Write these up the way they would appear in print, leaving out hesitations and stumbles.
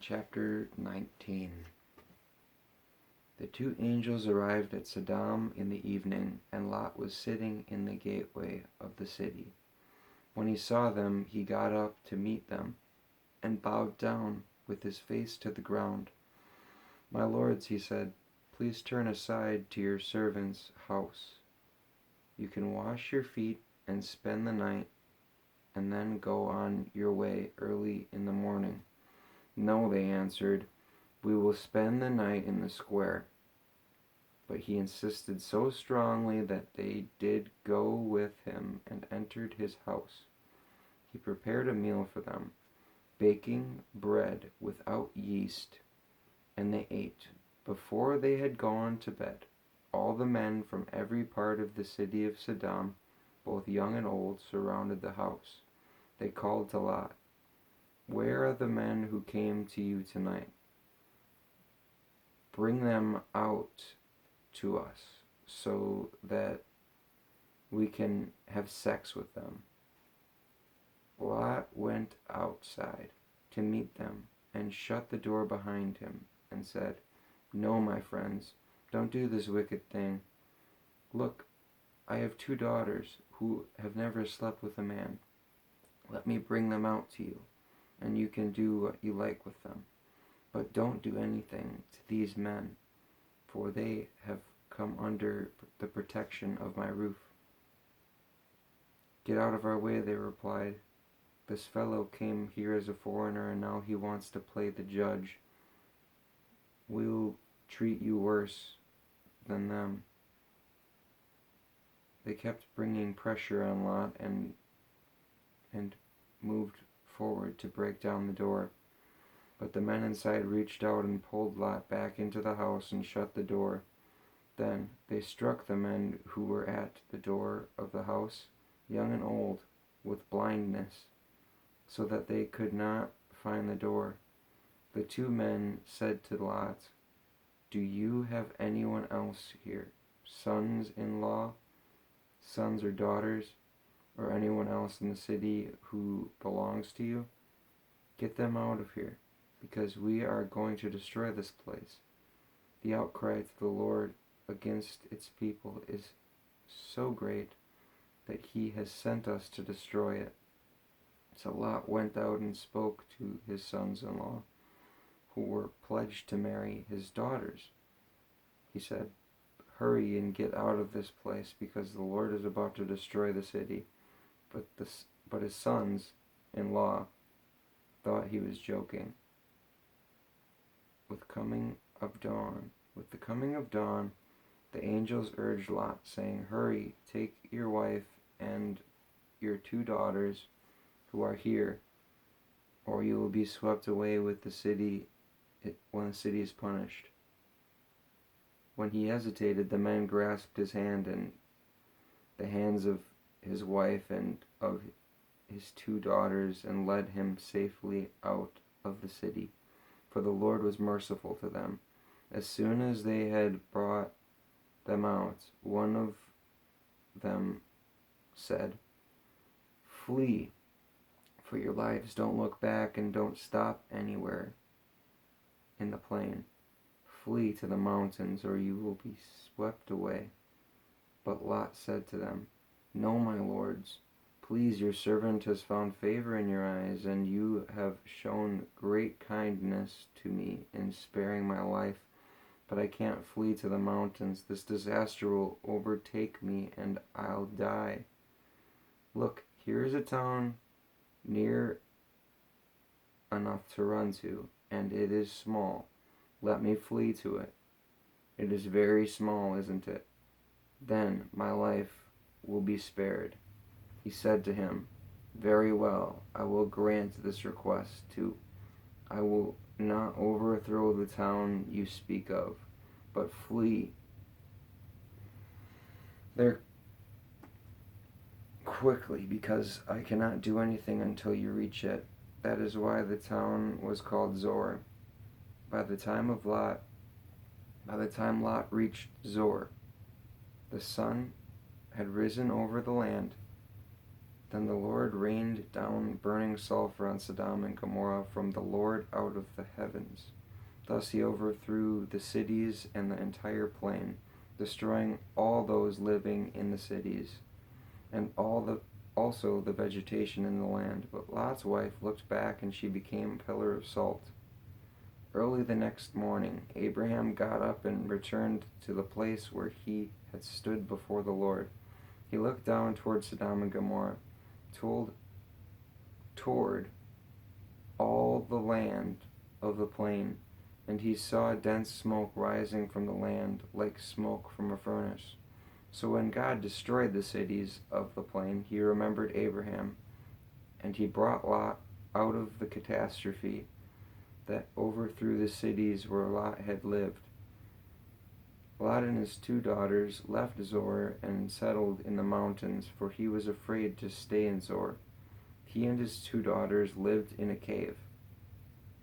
Chapter 19. The two angels arrived at Sodom in the evening, and Lot was sitting in the gateway of the city. When he saw them, he got up to meet them, and bowed down with his face to the ground. "My lords," he said, "please turn aside to your servant's house. You can wash your feet and spend the night, and then go on your way early in the morning." "No," they answered, "we will spend the night in the square." But he insisted so strongly that they did go with him and entered his house. He prepared a meal for them, baking bread without yeast, and they ate. Before they had gone to bed, all the men from every part of the city of Sodom, both young and old, surrounded the house. They called to Lot, "Where are the men who came to you tonight? Bring them out to us so that we can have sex with them." Lot went outside to meet them and shut the door behind him and said, "No, my friends, don't do this wicked thing. Look, I have 2 daughters who have never slept with a man. Let me bring them out to you, and you can do what you like with them. But don't do anything to these men, for they have come under the protection of my roof." "Get out of our way," they replied. "This fellow came here as a foreigner, and now he wants to play the judge. We'll treat you worse than them." They kept bringing pressure on Lot and moved forward to break down the door. But the men inside reached out and pulled Lot back into the house and shut the door. Then they struck the men who were at the door of the house, young and old, with blindness, so that they could not find the door. The 2 men said to Lot, "Do you have anyone else here, sons-in-law, sons or daughters, or anyone else in the city who belongs to you? Get them out of here, because we are going to destroy this place. The outcry to the Lord against its people is so great that he has sent us to destroy it." So Lot went out and spoke to his sons-in-law, who were pledged to marry his daughters. He said, "Hurry and get out of this place, because the Lord is about to destroy the city." But his sons-in-law thought he was joking. With the coming of dawn, the angels urged Lot, saying, "Hurry, take your wife and your 2 daughters who are here, or you will be swept away with the city when the city is punished." When he hesitated, the men grasped his hand and the hands of his wife and of his 2 daughters and led him safely out of the city, for the Lord was merciful to them. As soon as they had brought them out, one of them said, "Flee for your lives. Don't look back and don't stop anywhere in the plain. Flee to the mountains, or you will be swept away." But Lot said to them, "No, my lords, please, your servant has found favor in your eyes, and you have shown great kindness to me in sparing my life. But I can't flee to the mountains. This disaster will overtake me, and I'll die. Look, here is a town near enough to run to, and it is small. Let me flee to it. It is very small, isn't it? Then my life will be spared." He said to him, "Very well, I will grant this request too. I will not overthrow the town you speak of, but flee there quickly, because I cannot do anything until you reach it." That is why the town was called Zor. By the time Lot reached Zor, the sun had risen over the land, Then the Lord rained down burning sulfur on Sodom and Gomorrah from the Lord out of the heavens. Thus he overthrew the cities and the entire plain, destroying all those living in the cities, and also the vegetation in the land. But Lot's wife looked back, and she became a pillar of salt. Early the next morning, Abraham got up and returned to the place where he had stood before the Lord. He looked down toward Sodom and Gomorrah, toward all the land of the plain, and he saw dense smoke rising from the land like smoke from a furnace. So when God destroyed the cities of the plain, he remembered Abraham, and he brought Lot out of the catastrophe that overthrew the cities where Lot had lived. Lot and his 2 daughters left Zoar and settled in the mountains, for he was afraid to stay in Zoar. He and his 2 daughters lived in a cave.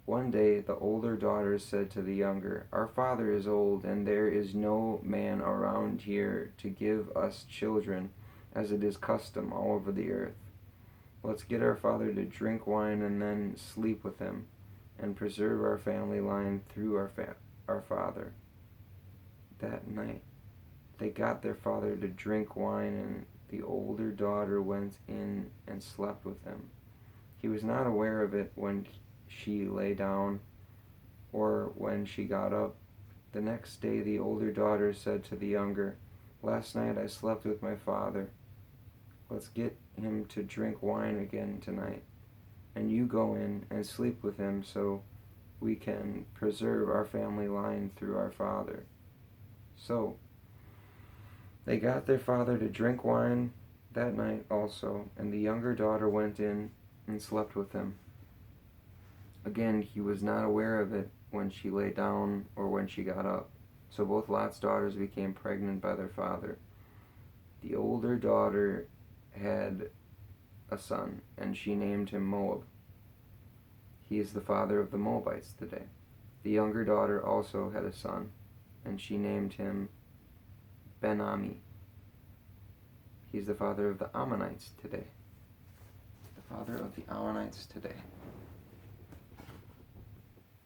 One day the older daughter said to the younger, "Our father is old, and there is no man around here to give us children, as it is custom all over the earth. Let's get our father to drink wine and then sleep with him, and preserve our family line through our father." That night they got their father to drink wine, and the older daughter went in and slept with him. He was not aware of it when she lay down or when she got up. The next day the older daughter said to the younger, "Last night I slept with my father. Let's get him to drink wine again tonight, and you go in and sleep with him so we can preserve our family line through our father." So they got their father to drink wine that night also, and the younger daughter went in and slept with him. Again, he was not aware of it when she lay down or when she got up. So both Lot's daughters became pregnant by their father. The older daughter had a son, and she named him Moab. He is the father of the Moabites today. The younger daughter also had a son, and she named him Ben-Ami. He is the father of the Ammonites today. The father of the Ammonites today.